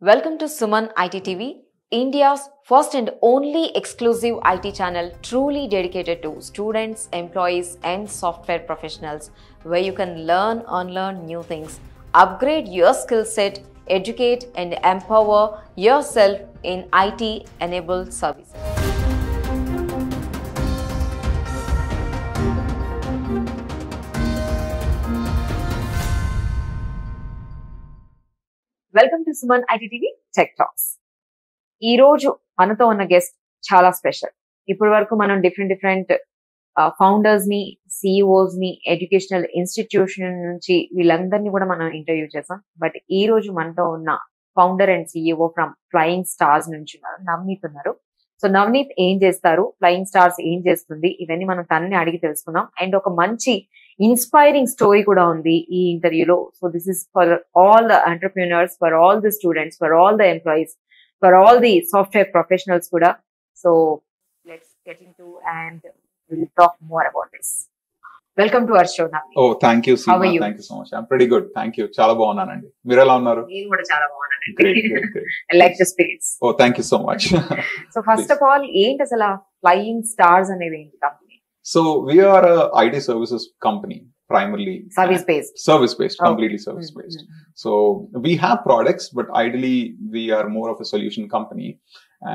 Welcome to Suman IT TV, India's first and only exclusive IT channel truly dedicated to students, employees, and software professionals, where you can learn, unlearn new things, upgrade your skill set, educate, and empower yourself in IT enabled services. Welcome to Suman IT TV tech talks. ఈ రోజు మనతో ఉన్న guest చాలా special. ఇప్పటి వరకు మనం different founders ని, CEOs ని, ఎడ్యుకేషనల్ ఇన్స్టిట్యూషన్ నుంచి వీళ్ళందరినీ కూడా మనం ఇంటర్వ్యూ చేసాం. బట్ ఈ రోజు మనతో ఉన్న founder and CEO from flying stars నుంచి ఉన్నారు, నవనీత్ ఉన్నారు. సో నవనీత్ ఏం చేస్తారు, ఫ్లయింగ్ స్టార్స్ ఏం చేస్తుంది, ఇవన్నీ మనం తనని అడిగి తెలుసుకుందాం. అండ్ ఒక మంచి ఇన్స్పైరింగ్ స్టోరీ కూడా ఉంది ఈ ఇంటర్వ్యూలో. So this is for all the entrepreneurs, for all the students, for all the employees, for all the software professionals కూడా. So let's get into and will talk more about this. Welcome to our show Navneet. Oh thank you Seema, thank you so much. I am pretty good, thank you. చాలా బాగున్నానండి. మీరు ఎలా ఉన్నారు? నేను కూడా చాలా బాగున్నానండి. Great great great. I like the spirits. Oh thank you so much. So first of all ఏంటి అసలు ఫ్లయింగ్ స్టార్స్ అనేది ఏంటి company? So we are a IT services company, primarily Service based. Completely service based. So we have products, but ideally we are more of a solution company,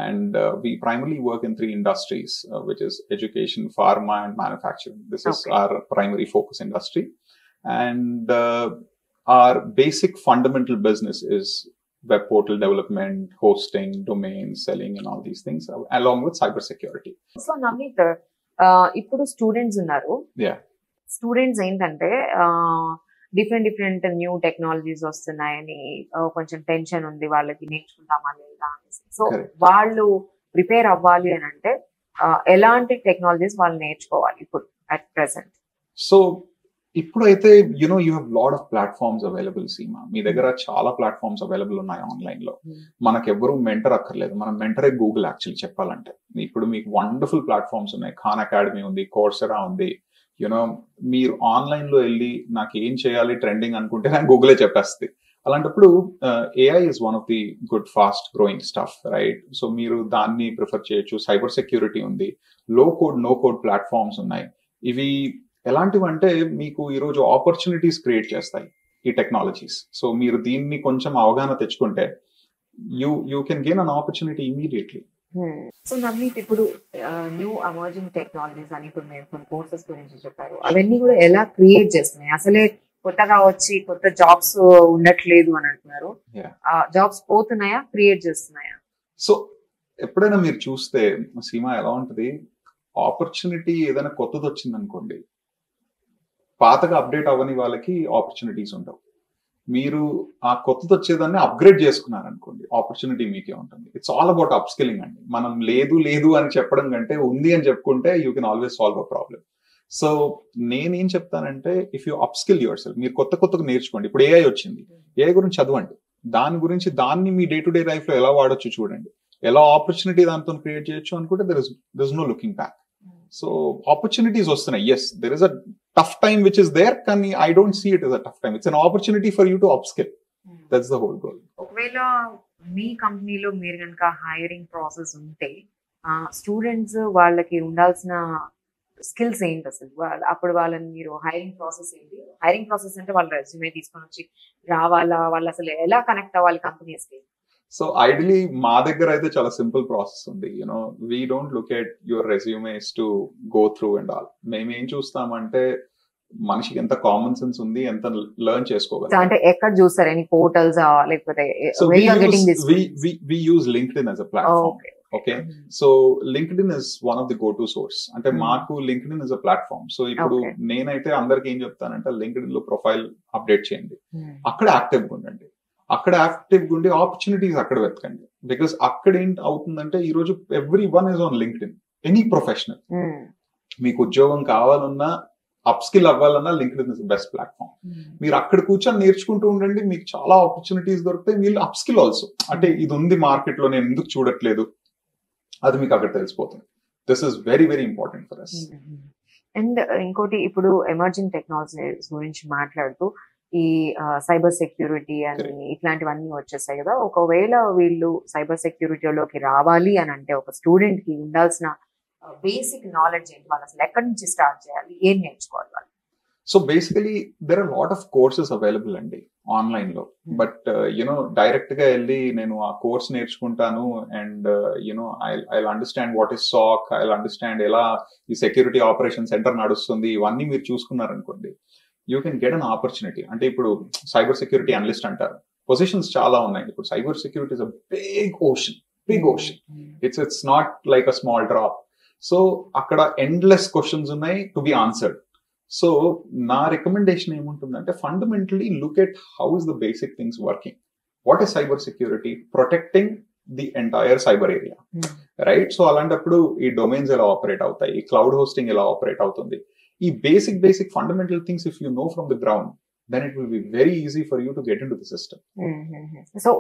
and we primarily work in three industries, which is education, pharma, and manufacturing. This is our primary focus industry, and our basic fundamental business is web portal development, hosting, domain selling, and all these things, along with cybersecurity. So Navneet, ఇప్పుడు students ఉన్నారు. Students ఏంటంటే different new technologies వస్తున్నాయని కొంచెం tension ఉంది వాళ్ళకి, నేర్చుకుంటామా లేదా అనేసి. So వాళ్ళు ప్రిపేర్ అవ్వాలి అని అంటే ఎలాంటి టెక్నాలజీస్ వాళ్ళు నేర్చుకోవాలి ఇప్పుడు అట్ ప్రెసెంట్? సో ఇప్పుడైతే you have lot of platforms available Seema. మీ దగ్గర చాలా ప్లాట్ఫామ్స్ అవైలబుల్ ఉన్నాయి ఆన్లైన్ లో. మనకు ఎవరు మెంటర్ అక్కర్లేదు, మనం మెంటరే గూగుల్ యాక్చువల్లీ చెప్పాలంటే. ఇప్పుడు మీకు వండర్ఫుల్ ప్లాట్ఫామ్స్ ఉన్నాయి. ఖాన్ అకాడమీ ఉంది, కోర్సెరా ఉంది. మీరు ఆన్లైన్ లో వెళ్ళి నాకు ఏం చేయాలి ట్రెండింగ్ అనుకుంటే నాకు గూగులే చెప్పేస్తుంది. అలాంటప్పుడు AI is one of the good fast growing stuff, right? So మీరు దాన్ని ప్రిఫర్ చేయొచ్చు. సైబర్ సెక్యూరిటీ ఉంది, లో కోడ్ నో కోడ్ ప్లాట్ఫామ్స్ ఉన్నాయి. ఇవి ఎలాంటివంటే మీకు ఈరోజు ఆపర్చునిటీస్ క్రియేట్ చేస్తాయి ఈ టెక్నాలజీస్. సో మీరు దీన్ని కొంచెం అవగాహన తెచ్చుకుంటే you can gain an opportunity immediately. So Navneet, ఇప్పుడు న్యూ ఎమర్జింగ్ టెక్నాలజీస్ అని ఇప్పుడు మీరు కొన్ని కోర్సెస్ గురించి చెప్పారు. అవన్నీ కూడా ఎలా క్రియేట్ చేస్తున్నాయి? అసలే కొత్తగా వచ్చి కొత్త జాబ్స్ ఉండట్లేదు అని అంటున్నారు. జాబ్స్ పోతున్నాయా, క్రియేట్ చేస్తున్నాయా? సో ఎప్పుడైనా మీరు చూస్తే సీమా ఎలా ఉంటది, ఆపర్చునిటీ ఏదైనా కొత్తది వచ్చింది అనుకోండి, పాతగా అప్డేట్ అవ్వని వాళ్ళకి ఆపర్చునిటీస్ ఉండవు. మీరు ఆ కొత్తది వచ్చేదాన్ని అప్గ్రేడ్ చేసుకున్నారనుకోండి, ఆపర్చునిటీ మీకే ఉంటుంది. It's all about up skilling అండి. మనం లేదు అని చెప్పడం కంటే ఉంది అని చెప్పుకుంటే you can always solve a problem. So నేనేం చెప్తానంటే, if you up skill your self, మీరు కొత్తగా నేర్చుకోండి. ఇప్పుడు ఏఐ వచ్చింది, ఏఐ గురించి చదవండి. దాన్ని మీ డే టు డే లైఫ్ లో ఎలా వాడొచ్చు చూడండి. ఎలా ఆపర్చునిటీ దాంతో క్రియేట్ చేయొచ్చు అనుకుంటే there is no looking back. So opportunities వస్తున్నాయి. Yes, there is a tough time which is there, కానీ I don't see it as a tough time. It's an opportunity for you to upskill. That's the whole goal. ఒకవేళ మీ కంపెనీలో మీరు కనుక hiring process ఉంటే students వాళ్ళకి ఉండాల్సిన skills ఏంటి అసలు? అప్పుడు వాళ్ళని మీరు హైరింగ్ ప్రాసెస్ ఏంటి? హైరింగ్ ప్రాసెస్ అంటే వాళ్ళ రెజ్యూమే తీసుకొని వచ్చి రావాలా, వాళ్ళు అసలు ఎలా కనెక్ట్ అవ్వాలి కంపెనీస్ కి? సో ఐడియలీ మా దగ్గర అయితే చాలా సింపుల్ ప్రాసెస్ ఉంది. We don't look at your resumes to go through and all. మేము ఏం చూస్తామంటే మనిషికి ఎంత కామన్ సెన్స్ ఉంది, ఎంత లెర్న్ చేసుకోగలరు. అంటే ఎక్కడ చూస్తారు? ఎనీ పోర్టల్స్ లేకపోతే we use LinkedIn as a platform. Okay, so LinkedIn is one of the go-to source. అంటే మాకు LinkedIn is a platform. So ఇప్పుడు నేనైతే అందరికి ఏం చెప్తానంటే, LinkedIn లో ప్రొఫైల్ అప్డేట్ చేయండి, అక్కడ యాక్టివ్గా ఉండండి. అక్కడ యాక్టివ్గా ఉండి ఆపర్చునిటీస్ అక్కడ వెతకండి. బికాస్ అక్కడ ఏంటి అవుతుందంటే, ఈ రోజు every one is on LinkedIn. Any professional, మీకు ఉద్యోగం కావాలన్నా, అప్ స్కిల్ అవ్వాలన్నా LinkedIn is the best platform. మీరు అక్కడ కూర్చొని నేర్చుకుంటూ ఉండండి, మీకు చాలా ఆపర్చునిటీస్ దొరుకుతాయి. మీరు అప్ స్కిల్ ఆల్సో, అంటే ఇది ఉంది మార్కెట్ లో, నేను ఎందుకు చూడట్లేదు, అది మీకు అక్కడ తెలిసిపోతుంది. This is very very important for us. And ఇంకోటి, ఇప్పుడు ఎమర్జింగ్ టెక్నాలజీస్ గురించి మాట్లాడుతూ ఈ సైబర్ సెక్యూరిటీ అని ఇట్లాంటివన్నీ వచ్చేసాయి కదా. ఒకవేళ వీళ్ళు సైబర్ సెక్యూరిటీలోకి రావాలి అని అంటే ఒక స్టూడెంట్ కి ఉండాల్సిన బేసిక్ నాలెడ్జ్ ఏంటి, వాళ్ళు అసలు ఎక్కడి నుంచి స్టార్ట్ చేయాలి, ఏం నేర్చుకోవాలి వాళ్ళు? So basically there are lot of courses available అండి ఆన్లైన్ లో. బట్ డైరెక్ట్ గా వెళ్ళి నేను ఆ కోర్స్ నేర్చుకుంటాను and I understand what is SOC, I understand ఎలా ఈ సెక్యూరిటీ ఆపరేషన్ సెంటర్ నడుస్తుంది, ఇవన్నీ మీరు చూసుకున్నారనుకోండి, you can get an opportunity. అంటే ఇప్పుడు సైబర్ సెక్యూరిటీ అనలిస్ట్ అంటారు, పొజిషన్స్ చాలా ఉన్నాయి. ఇప్పుడు cyber security is a big ocean. It's not like a small drop. So అక్కడ ఎండ్లెస్ క్వశ్చన్స్ ఉన్నాయి టు బి ఆన్సర్డ్. సో నా రికమెండేషన్ ఏముంటుందంటే, fundamentally look at how is the basic things working. What is cyber security? Protecting the entire cyber area, right? So అలాంటప్పుడు ఈ domains ఎలా operate అవుతాయి, ఈ cloud hosting ఎలా operate అవుతుంది, ఈ basic fundamental things if you know from the ground, then it will be very easy for you to get into the system. So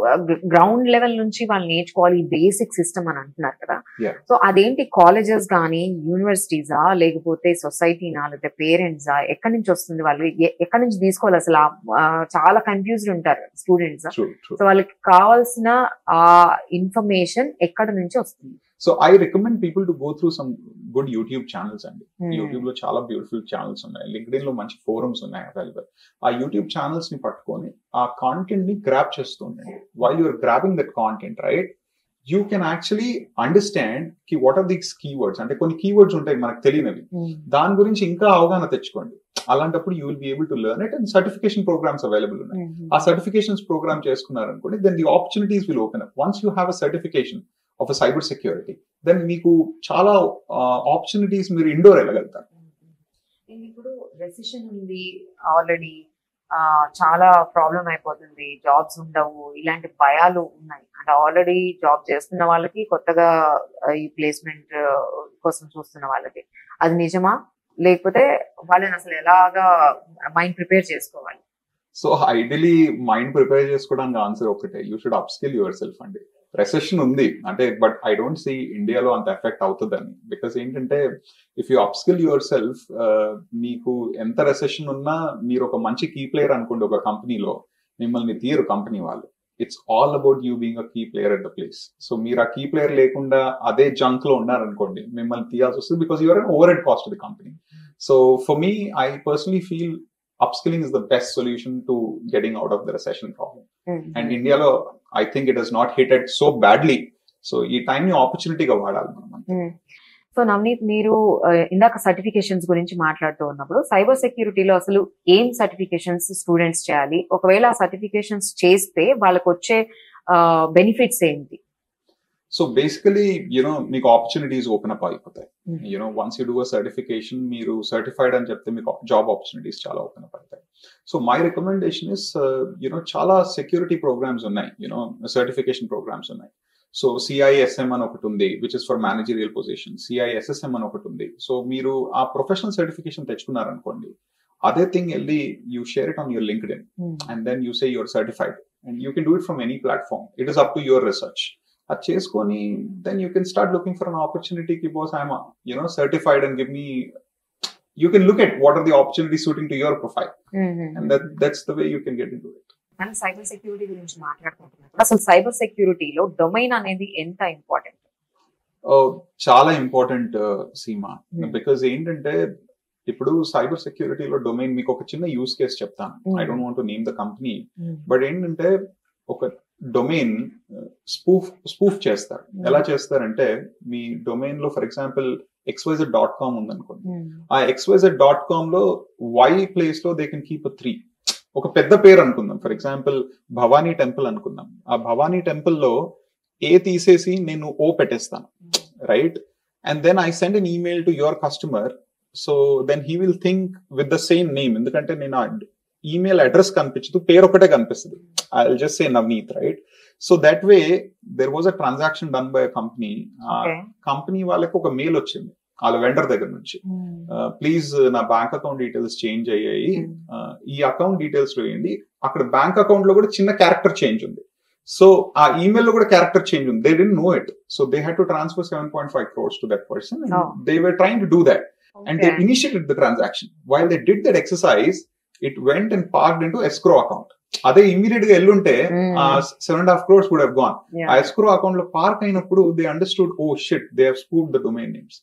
ground level నుంచి వాళ్ళు నేర్చుకోవాలి ఈ బేసిక్ సిస్టమ్ అని అంటున్నారు కదా. సో అదేంటి, కాలేజెస్ కానీ యూనివర్సిటీసా, లేకపోతే సొసైటీనా, లేకపోతే పేరెంట్సా, ఎక్కడి నుంచి వస్తుంది, వాళ్ళు ఎక్కడి నుంచి తీసుకోవాలి అసలు? చాలా కన్ఫ్యూజ్డ్ ఉంటారు స్టూడెంట్స్. సో వాళ్ళకి కావాల్సిన ఆ ఇన్ఫర్మేషన్ ఎక్కడి నుంచి వస్తుంది? So I recommend people to go through some good YouTube channels అండి. YouTube లో చాలా బ్యూటిఫుల్ ఛానల్స్ ఉన్నాయి, LinkedIn లో మంచి ఫోరమ్స్ ఉన్నాయి అవైలబుల్. ఆ యూట్యూబ్ ఛానల్స్ ని పట్టుకొని ఆ కాంటెంట్ ని గ్రాప్ చేస్తూ ఉండండి. While you're grabbing that content, right, you can actually understand కి వాట్ ఆర్ దీస్ కీవర్డ్స్. అంటే కొన్ని కీవర్డ్స్ ఉంటాయి మనకు తెలియనివి, దాని గురించి ఇంకా అవగాహన తెచ్చుకోండి. అలాంటప్పుడు you will be able to learn it. And certification programs available ఉన్నాయి. ఆ సర్టిఫికేషన్స్ ప్రోగ్రామ్ చేసుకున్నారనుకోండి, then the opportunities will open up. Once you have a certification of a cyber security, then మీకు చాలా ఆపర్చునిటీస్, మీరు ఇండోర్ వెళ్ళగలుగుతారు. ఇప్పుడు recession ఉంది already, చాలా problem అయిపోతుంది, జాబ్స్ ఉండవు, ఇలాంటి భయాలు ఉన్నాయి. అంటే ఆల్రెడీ జాబ్ చేస్తున్న వాళ్ళకి, కొత్తగా ఈ ప్లేస్మెంట్ కోసం చూస్తున్న వాళ్ళకి, అది నిజమా? లేకపోతే వాళ్ళని అసలు ఎలాగా మైండ్ ప్రిపేర్ చేసుకోవాలి? సో ఐడియలీ మైండ్ ప్రిపేర్ చేసుకోవడానికి ఆన్సర్ ఒకటే, you should upskill your self అండి. రెసెషన్ ఉంది అంటే, బట్ ఐ డోంట్ సీ ఇండియాలో అంత ఎఫెక్ట్ అవుతుందని. బికాస్ ఏంటంటే, if you upskill your self, మీకు ఎంత రెసెషన్ ఉన్నా, మీరు ఒక మంచి కీ ప్లేయర్ అనుకోండి ఒక కంపెనీలో, మిమ్మల్ని తీయరు కంపెనీ వాళ్ళు. It's all about you being a key player at the place. So మీరు ఆ కీ ప్లేయర్ లేకుండా అదే జంక్ లో ఉన్నారనుకోండి, మిమ్మల్ని తీయాల్సి వస్తుంది, because you're an overhead cost the company. So for me, I personally feel upskilling is the best solution to getting out of the recession problem. And India lo I think it has not hit it so badly. So ee time ni opportunity ga vaadali manam. So Navneet, మీరు ఇందాక certifications గురించి మాట్లాడుతూ ఉన్నప్పుడు, cyber సెక్యూరిటీలో అసలు ఏం certifications students చేయాలి? ఒకవేళ ఆ సర్టిఫికేషన్స్ చేస్తే వాళ్ళకి వచ్చే బెనిఫిట్స్ ఏంటి? So basically, మీకు ఆపర్చునిటీస్ ఓపెన్ అప్ అయిపోతాయి. Once you do a certification, మీరు సర్టిఫైడ్ అని చెప్తే మీకు జాబ్ ఆపర్చునిటీస్ చాలా ఓపెన్ అప్ అవుతాయి. సో మై రికమెండేషన్ ఇస్, చాలా సెక్యూరిటీ ప్రోగ్రామ్స్ ఉన్నాయి, సర్టిఫికేషన్ ప్రోగ్రామ్స్ ఉన్నాయి. సో CISM అని ఒకటి ఉంది, which is for managerial position. CISSM అని ఒకటి ఉంది. సో మీరు ఆ ప్రొఫెషనల్ సర్టిఫికేషన్ తెచ్చుకున్నారనుకోండి, అదే థింగ్ వెళ్ళి you share it on your LinkedIn and then you say your certified, and you can do it from any platform. It is up to your research. అది చేసుకొని then you can start looking for an opportunity ki boss, I'm certified, and give me, you can look at what are the opportunities suiting to your profile, and that's the way you can get into it. మనం cyber security గురించి మాట్లాడుకుంటున్నాం. అసలు cyber సెక్యూరిటీలో domain అనేది ఎంత important? చాలా important Seema. Because ఏంటంటే, ఇప్పుడు cyber సెక్యూరిటీలో domain, మీకు ఒక చిన్న యూస్ కేస్ చెప్తాను. I don't want to name the company, but ఏంటంటే, ఒక డొమైన్ స్పూఫ్ చేస్తారు. ఎలా చేస్తారంటే, మీ డొమైన్ లో ఫర్ ఎగ్జాంపుల్ xyz.com ఉందనుకోండి, ఆ xyz.com లో y ప్లేస్ లో దే కెన్ కీప్ 3, ఒక పెద్ద పేరు అనుకుందాం, ఫర్ ఎగ్జాంపుల్ భవానీ టెంపుల్ అనుకుందాం. ఆ భవానీ టెంపుల్ లో ఏ తీసేసి నేను ఓ పెట్టేస్తాను, right? And then I send an email to your customer. So then he will think with the same name, ఎందుకంటే నేను ఈమెయిల్ అడ్రస్ కనిపించదు, పేరు ఒకటే కనిపిస్తుంది. I will just say Navneet, right? So that way there was a transaction done by a company. Company వాళ్ళకి ఒక mail వచ్చింది వాళ్ళ వెండర్ దగ్గర నుంచి, ప్లీజ్ నా బ్యాంక్ అకౌంట్ డీటెయిల్స్ చేంజ్ అయ్యాయి, ఈ అకౌంట్ డీటెయిల్స్ లో వేయండి. అక్కడ బ్యాంక్ అకౌంట్ లో కూడా చిన్న క్యారెక్టర్ చేంజ్ ఉంది. సో ఆ ఈమెయిల్ లో కూడా క్యారెక్టర్ చేంజ్ ఉంది. They didn't know it. So they had to transfer 7.5 crores to that person, and they were trying to do that, and they initiated the transaction. While they did that exercise, it went and parked into escrow account. అదే immediate గా ఎల్లుంటే 7.5 crores would have gone. ఆ escrow account లో park అయినప్పుడు they understood, oh shit, they have scooped the domain names.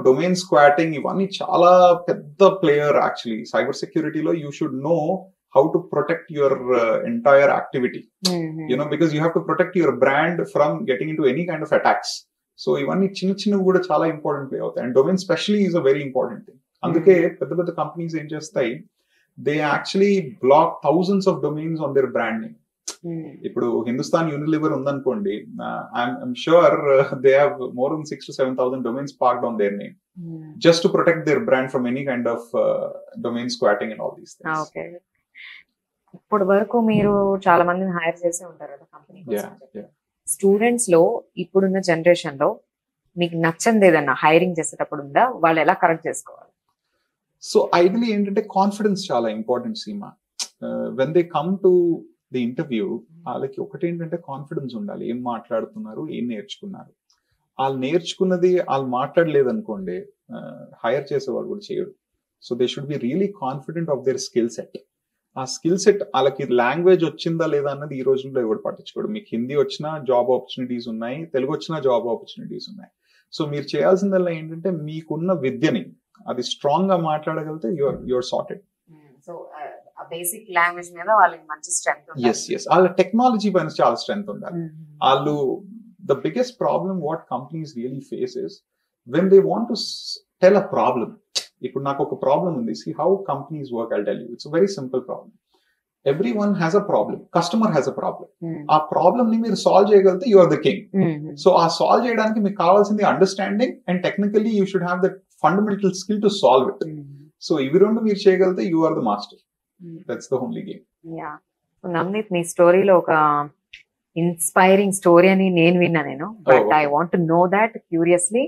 Domain squatting ఇవన్నీ చాలా పెద్ద player actually. Cyber సెక్యూరిటీలో you should know how to protect your entire activity, because you have to protect your brand from getting into any kind of attacks. So ivanni chinna kuda chaala important play avutayi, and domain specially is a very important thing. Anduke pedda companies em chestayi, they actually block thousands of domains on their brand name. Ippudu Hindustan Unilever undankondi, I'm sure they have more than 6,000 to 7,000 domains parked on their name, just to protect their brand from any kind of domain squatting and all these things. Okay. ఇప్పుడు వరకు మీరు చాలా మందిని hire చేసే ఉంటారు కదా company. Students లో ఇప్పుడున్న జనరేషన్ లో మీకు నచ్చంది ఏదన్నా హైరింగ్ చేసేటప్పుడు ఉందా? వాళ్ళు ఎలా కరెక్ట్ చేసుకోవాలి? సో ఐడియలీ ఏంటంటే కాన్ఫిడెన్స్ చాలా important Seema. When they come to the interview, వాళ్ళకి ఒకటి ఏంటంటే కాన్ఫిడెన్స్ ఉండాలి. ఏం మాట్లాడుతున్నారు, ఏం నేర్చుకున్నారు. వాళ్ళు నేర్చుకున్నది వాళ్ళు మాట్లాడలేదు అనుకోండి, హైర్ చేసేవాళ్ళు కూడా చేయరు. So they should be really confident of their skill set. ఆ స్కిల్ సెట్, వాళ్ళకి లాంగ్వేజ్ వచ్చిందా లేదా అన్నది ఈ రోజుల్లో ఎవరు పట్టించుకోడు. మీకు హిందీ వచ్చినా జాబ్ ఆపర్చునిటీస్ ఉన్నాయి, తెలుగు వచ్చినా జాబ్ ఆపర్చునిటీస్ ఉన్నాయి. సో మీరు చేయాల్సిందల్లా ఏంటంటే మీకున్న విద్యని అది స్ట్రాంగ్ గా మాట్లాడగలిగితే your sorted. So basic language మీద వాళ్ళకి మంచి స్ట్రెంగ్త్ ఉండాలి. yes వాళ్ళ టెక్నాలజీ పైన చాలా స్ట్రెంగ్త్ ఉండాలి. వాళ్ళు the biggest problem what companies really face is when they want to tell a problem. ఇప్పుడు నాకు ఒక ప్రాబ్లం ఉంది. See how companies work, I'll tell you. It's a very simple problem. Everyone has a problem. Customer has a problem. ఆ problem ని మీరు solve చేయగలిగితే you are the king. So ఆ solve చేయడానికి మీకు కావాల్సింది understanding and technically you should have that fundamental skill to solve it. So ఇవి రెండు మీరు చేయగలిగితే you are the master. That's the only game. Yeah. Navneet, మీ స్టోరీలో ఒక ఇన్స్పైరింగ్ స్టోరీ అని నేను విన్నా, but I want to know that curiously.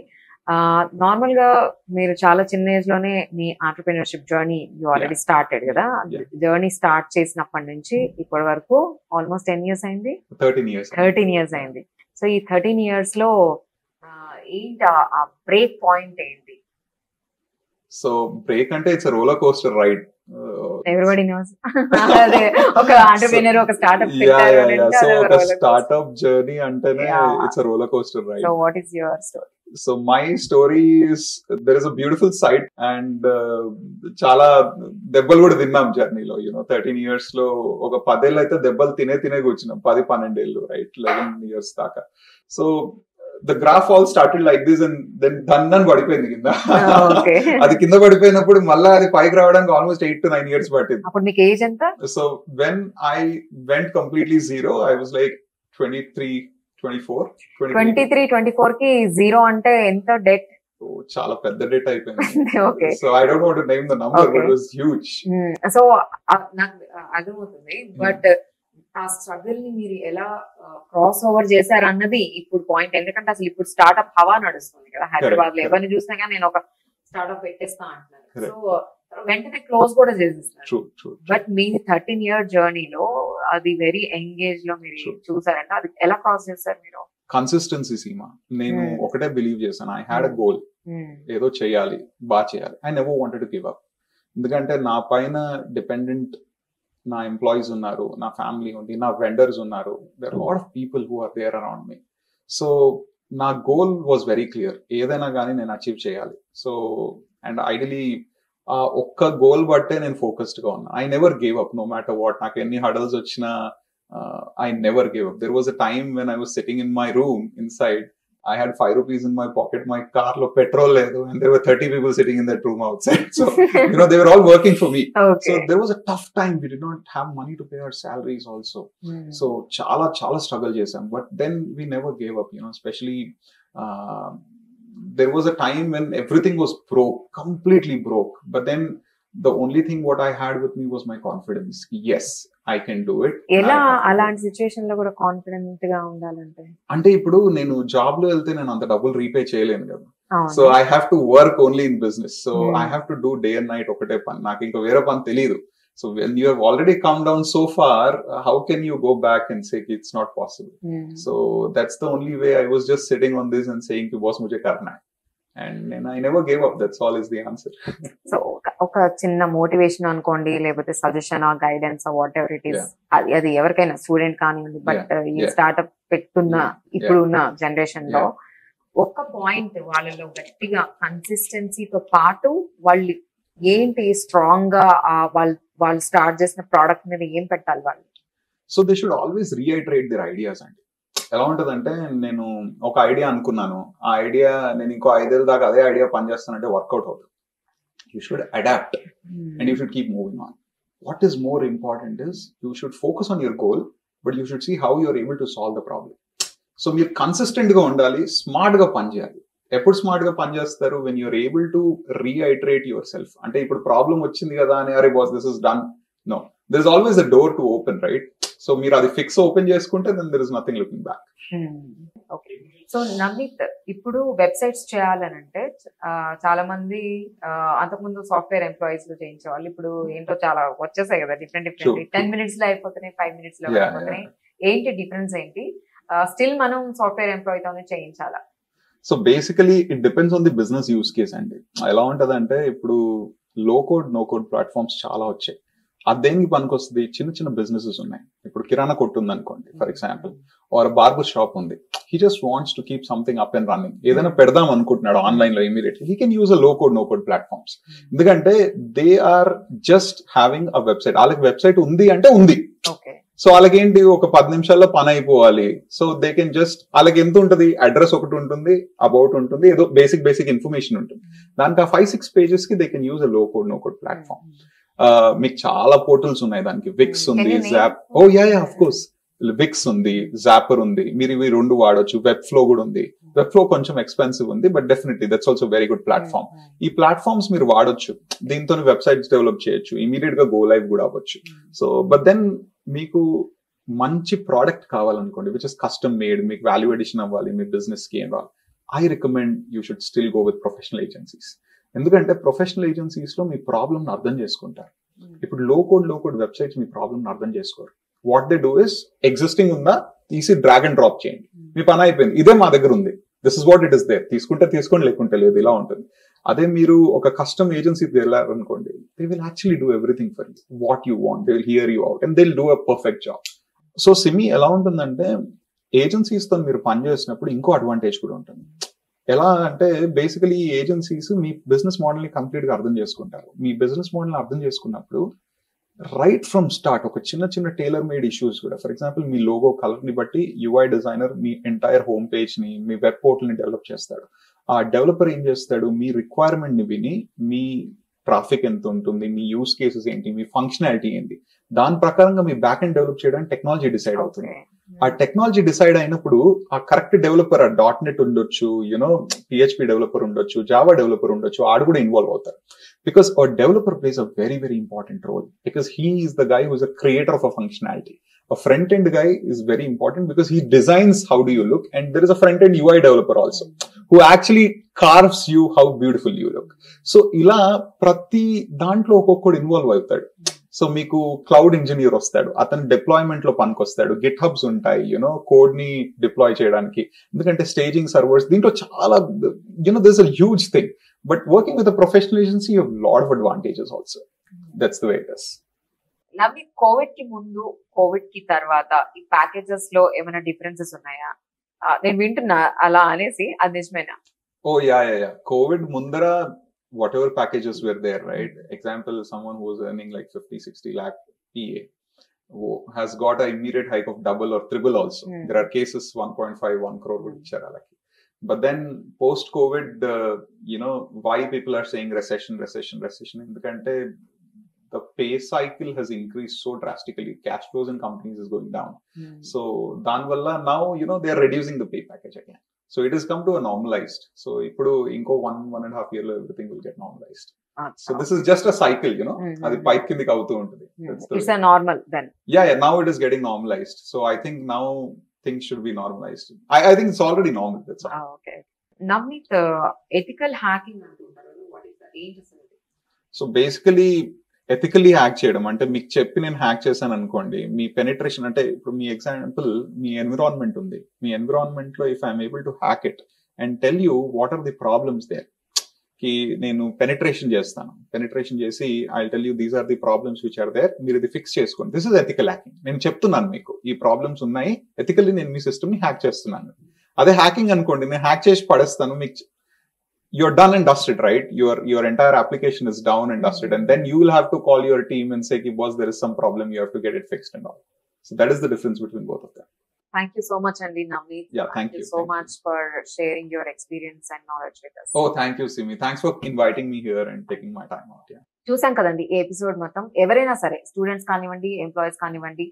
Normal గా మీరు చాలా చిన్న ఏజ్ లోనే మీ entrepreneurship journey you already started కదా. జర్నీ స్టార్ట్ చేసినప్పటి నుంచి ఇప్పటి వరకు ఆల్మోస్ట్ 10 years అయింది. 13 years అయింది. సో ఈ 13 years లో ఏంటి ఆ బ్రేక్ పాయింట్ ఏంటి? సో బ్రేక్ అంటే it's roller coaster ride. Everybody knows. అదే ఒక ఆంటర్‌ప్రెన్యూర్ ఒక స్టార్ట్‌అప్ పెట్టారు అంటే సో ఒక స్టార్ట్‌అప్ జర్నీ అంటేనే it's roller coaster ride. So what is your story? So my story is, there is a beautiful side and చాలా దెబ్బలు కూడా తిన్నాం జర్నీలో. 13 years లో ఒక 10 ఏళ్ళు అయితే దెబ్బలు తినే కూర్చున్నాం. 10-12 ఏళ్ళు, రైట్, 11 years దాకా. So the graph all started like this and then దన్నని పడిపోయింది కింద. అది కింద పడిపోయినప్పుడు మళ్ళీ అది పైకి రావడానికి ఆల్మోస్ట్ 8 to 9 years పట్టింది. అప్పుడు మీకు ఏజ్ ఎంత? So when I went completely zero, I was like 23-24 కి జీరో అంటే ఎంత డెట్? చాలా పెద్ద డెట్ అయిపోయింది. So I don't want to name the number, but it was huge. So నాకు అర్థమవుతుంది, బట్ ఆ స్ట్రగుల్ ని మీరు ఎలా క్రాస్ ఓవర్ చేశారు అన్నది ఇప్పుడు పాయింట్. ఎందుకంటే అసలు ఇప్పుడు స్టార్ట్అప్ హవా నడుస్తుంది కదా హైదరాబాద్ లో. ఎవరిని చూసినా కానీ నేను ఒక స్టార్ట్అప్ పెట్టేస్తా అంటున్నారు. సో వెంటనే క్లోజ్ కూడా చేసేస్తారు. బట్ మీ 13 year జర్నీలో అది వెరీ ఎంగేజ్ లో మీరు చూసారంటే అది ఎలా క్రాస్ చేస్తారు మీరు? కన్సిస్టెన్సీ సీమా. నేను ఒకటే బిలీవ్ చేశాను. ఐ హ్యాడ్ అ గోల్, ఏదో చేయాలి, బాగా చేయాలి. I never wanted to give up. ఎందుకంటే నా పైన డిపెండెంట్ నా ఎంప్లాయీస్ ఉన్నారు, నా ఫ్యామిలీ ఉంది, నా వెండర్స్ ఉన్నారు. There are lot of people who are there around me. So నా గోల్ వాజ్ వెరీ క్లియర్. ఏదైనా కానీ నేను అచీవ్ చేయాలి. సో అండ్ ఐడియలీ ఒక్క గోల్ బట్టే నేను ఫోకస్డ్ గా ఉన్నా. I never gave up no matter what. నాకు ఎన్ని హడల్స్ వచ్చినా I never gave up. There was a time when I was sitting in my room inside. I had 5 rupees in my pocket. My car lo petrol ledu, and there were 30 people sitting in that room outside. So they were all working for me. Okay. So there was a tough time. We did not have money to pay our salaries also. So chala struggle chesam. But then we never gave up. Especially there was a time when everything was broke, completely broke. But then the only thing what I had with me was my confidence. Yes, I can do it. ఎలా అలాంటి situation లో కూడా confident గా ఉండాలంటే? అంటే ఇప్పుడు నేను job లో వెళ్తే నేను అంత డబ్బులు రీపే చేయలేను కదా. So I have to work only in business. So I have to do day and night ఒకటే పని. నాకు ఇంకా వేరే పని తెలియదు. So when you have already come down so far, how can you go back and say it's not possible? So that's the only way. I was just sitting on this and saying ki boss mujhe karna hai. And I never gave up. That's all is the answer. So ఒక చిన్న motivation అనుకోండి, లేకపోతే suggestion ఆ guidance what ever it is, అది ఎవరికైనా student కానివ్వండి, but ఈ startup పెట్టున్న ఇప్పుడున్న జనరేషన్ లో ఒక పాయింట్ వాళ్ళలో గట్టిగా కన్సిస్టెన్సీతో పాటు వాళ్ళు ఏంటి స్ట్రాంగ్ గా వాళ్ళు స్టార్ట్ చేసిన ప్రోడక్ట్ మీద ఏం పెట్టాలి వాళ్ళు? So they should always reiterate their ideas అండి. ఎలా ఉంటదంటే, నేను ఒక ఐడియా అనుకున్నాను, ఆ ఐడియా నేను ఇంకో 5 ఏళ్ళ దాకా అదే ఐడియా పనిచేస్తానంటే వర్కౌట్ అవుతుంది. You should adapt and you should keep moving on. What is more important is you should focus on your goal, but you should see how you are able to solve the problem. So మీరు consistent గా ఉండాలి, smart గా పనిచేయాలి. ఎప్పుడు smart గా పనిచేస్తారు? when you are able to reiterate yourself. అంటే ఇప్పుడు ప్రాబ్లం వచ్చింది కదా అని అరే boss this is done, no, there is always a door to open, right? So మీరు అది ఫిక్స్ ఓపెన్ చేసుకుంటే then there is nothing looking back. Okay. So Navneet, ఇప్పుడు వెబ్సైట్స్ చేయాలనంటే చాలా మంది అంతకుముందు సాఫ్ట్వేర్ ఎంప్లాయీస్ లో చేయించేవాళ్ళు, ఇప్పుడు ఏంటో చాలా వచ్చేసాయి కదా డిఫరెంట్ 10 minutes లో అయిపోతున్నాయి, 5 minutes లో అయిపోతున్నాయి. ఏంటి డిఫరెన్స్ ఏంటి? స్టిల్ మనం సాఫ్ట్వేర్ ఎంప్లాయీ తోనే చేయించాలా? So basically it depends on the business use case అండి. ఎలా ఉంటదంటే, ఇప్పుడు లో కోడ్ నో కోడ్ ప్లాట్ఫామ్స్ చాలా వచ్చాయి. అదేంటి పనికొస్తుంది? చిన్న చిన్న బిజినెసెస్ ఉన్నాయి. ఇప్పుడు కిరాణా కొట్టు ఉంది అనుకోండి for example, or barber shop ఉంది. He just wants to keep something up and running. ఏదైనా పెడదాం అనుకుంటున్నాడు ఆన్లైన్ లో immediately, he can use a low code no code platforms. ఎందుకంటే they are just having a website. వాళ్ళకి website ఉంది అంటే ఉంది. సో వాళ్ళకేంటి, ఒక 10 నిమిషాల్లో పని అయిపోవాలి. సో దే కెన్ జస్ట్, వాళ్ళకి ఎంత ఉంటుంది, అడ్రస్ ఒకటి ఉంటుంది, అబౌట్ ఉంటుంది, ఏదో బేసిక్ ఇన్ఫర్మేషన్ ఉంటుంది. దానికి ఆ 5-6 pages కి they can use a low code no code platform. మీకు చాలా పోర్టల్స్ ఉన్నాయి దానికి. విక్స్ ఉంది, జాప్, ఆఫ్ కోర్స్, విక్స్ ఉంది, జాపర్ ఉంది. మీరు ఇవి 2 వాడొచ్చు. వెబ్ ఫ్లో కూడా ఉంది. వెబ్ ఫ్లో కొంచెం ఎక్స్పెన్సివ్ ఉంది, but definitely that's also very good platform. ఈ ప్లాట్ఫామ్స్ మీరు వాడొచ్చు. దీంతో వెబ్సైట్స్ డెవలప్ చేయొచ్చు, ఇమీడియట్ గా గో లైవ్ కూడా అవ్వచ్చు. సో బట్ దెన్ మీకు మంచి ప్రోడక్ట్ కావాలనుకోండి, విచ్ ఇస్ కస్టమ్ మేడ్, మీకు వాల్యూ అడిషన్ అవ్వాలి, మీ బిజినెస్ కి ఏం రావాలి, I recommend you should still go with professional agencies. ఎందుకంటే ప్రొఫెషనల్ ఏజెన్సీస్ లో మీ ప్రాబ్లమ్ అర్థం చేసుకుంటారు. ఇప్పుడు లో కోడ్ వెబ్సైట్స్ మీ ప్రాబ్లమ్ అర్థం చేసుకోరు. What they do is, existing ఉందా తీసి డ్రాగ్ అండ్ డ్రాప్ చేయండి, మీ పని అయిపోయింది, ఇదే మా దగ్గర ఉంది, this is what it is there, తీసుకుంటే తీసుకోండి, లేకుంటే లేదు, ఇలా ఉంటుంది. అదే మీరు ఒక కస్టమ్ ఏజెన్సీకి వెళ్ళారనుకోండి, they will actually do everything for you, what you want, they will hear you out and they will do a perfect job. So సిమి ఎలా ఉంటుందంటే, ఏజెన్సీస్ తో మీరు పనిచేసినప్పుడు ఇంకో అడ్వాంటేజ్ కూడా ఉంటుంది. ఎలా అంటే, బేసికలీ ఈ ఏజెన్సీస్ మీ బిజినెస్ మోడల్ ని కంప్లీట్ గా అర్థం చేసుకుంటారు. మీ బిజినెస్ మోడల్ ని అర్థం చేసుకున్నప్పుడు రైట్ ఫ్రమ్ స్టార్ట్ ఒక చిన్న టైలర్ మేడ్ ఇష్యూస్ కూడా, for example me logo colour ని బట్టి యూఐ డిజైనర్ మీ ఎంటైర్ హోమ్ పేజ్ ని, మీ వెబ్ పోర్టల్ ని డెవలప్ చేస్తాడు. ఆ డెవలపర్ ఏం చేస్తాడు, మీ రిక్వైర్మెంట్ ని విని, మీ ట్రాఫిక్ ఎంత ఉంటుంది, మీ యూస్ కేసెస్ ఏంటి, మీ ఫంక్షనాలిటీ ఏంటి, దాని ప్రకారంగా మీ బ్యాక్ ఎండ్ డెవలప్ చేయడానికి టెక్నాలజీ డిసైడ్ అవుతుంది. ఆ టెక్నాలజీ డిసైడ్ అయినప్పుడు ఆ కరెక్ట్ డెవలపర్, ఆ .NET ఉండొచ్చు, PHP డెవలపర్ ఉండొచ్చు, జావా డెవలపర్ ఉండొచ్చు, ఆడు కూడా ఇన్వాల్వ్ అవుతారు. Because a developer plays a very, very important role, because he is the guy who is a creator of a functionality. A front-end guy is very important because he designs how do you look, and there is a front-end UI developer also who actually carves you how beautiful you look. So ila prati dantlo okkokkadu involve avutadu. So మీకు cloud engineer వస్తాడు, అతను deployment లో పనికొస్తాడు, GitHubs ఉంటాయి, code ని deploy చేయడానికి, ఎందుకంటే staging servers, దీంట్లో చాలా this a huge thing. But working with a professional agency you have lot of advantages also. That's the way it is. Navneet, Covid కి ముందు, కోవిడ్ కి తర్వాత ఈ ప్యాకేజెస్ లో ఏమైనా డిఫరెన్సెస్ ఉన్నాయా? నేను వింటున్నా అలా అనేసి, అది నిజమేనా? యా కోవిడ్ ముందర whatever packages were there, right? Example, someone who was earning like 50-60 lakh PA has got an immediate hike of double or triple also. There are cases 1.5-1 crore would ichara alaki. But then post COVID, why people are saying recession endukante the pay cycle has increased so drastically. Cash flows in companies is going down. So dan valla now they are reducing the pay package again. So it has come to a normalized. So ipudu inko 1.5 year lo everything will get normalized. So this is just a cycle, adi pipe kindiki avutu untundi. It's a normal then. Yeah, now it is getting normalized. So I think now things should be normalized. I think it's already normal. That's all. Okay. Navneet, ethical hacking antuntaru, what is that? So basically ethically hack చేయడం అంటే, మీకు చెప్పి నేను hack చేశాను అనుకోండి, మీ penetration అంటే, ఇప్పుడు మీ example మీ environment ఉంది, మీ ఎన్విరాన్మెంట్ లో if I'm able to hack it and tell you what are the problems there. కి నేను పెనిట్రేషన్ చేస్తాను, పెనిట్రేషన్ చేసి I tell you these are the problems which are there, మీరు ఇది ఫిక్స్ చేసుకోండి. This is ethical hacking. నేను చెప్తున్నాను మీకు ఈ ప్రాబ్లమ్స్ ఉన్నాయి, ఎథికల్లీ నేను మీ సిస్టమ్ ని హ్యాక్ చేస్తున్నాను. అదే హ్యాకింగ్ అనుకోండి, నేను హ్యాక్ చేసి పడేస్తాను, మీకు you're done and dusted, right? Your entire application is down and dusted, and then you will have to call your team and say, boss, there is some problem, you have to get it fixed and all. So that is the difference between both of them. Thank you so much, Andy Navneet. Yeah, thank you so much for sharing your experience and knowledge with us. Oh, thank you, Simi. Thanks for inviting me here and taking my time out. Yeah. చూసాం కదండి ఈ episode మొత్తం. ఎవరైనా సరే, students కానివ్వండి, employees కానివ్వండి,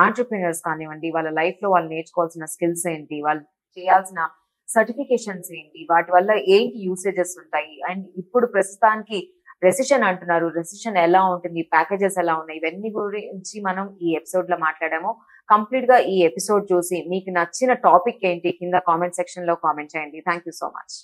entrepreneurs కానివ్వండి, వాళ్ళ లైఫ్ లో వాళ్ళు నేర్చుకోవాల్సిన స్కిల్స్ ఏంటి, వాళ్ళు చేయాల్సిన సర్టిఫికేషన్స్ ఏంటి, వాటి వల్ల ఏంటి యూసేజెస్ ఉంటాయి, అండ్ ఇప్పుడు ప్రస్తుతానికి రెసిషన్ అంటున్నారు, రెసిషన్ ఎలా ఉంటుంది, ప్యాకేజెస్ ఎలా ఉన్నాయి, ఇవన్నీ గురించి మనం ఈ ఎపిసోడ్ లో మాట్లాడాము. కంప్లీట్ గా ఈ ఎపిసోడ్ చూసి మీకు నచ్చిన టాపిక్ ఏంటి కింద కామెంట్ సెక్షన్ లో కామెంట్ చేయండి. Thank you so much.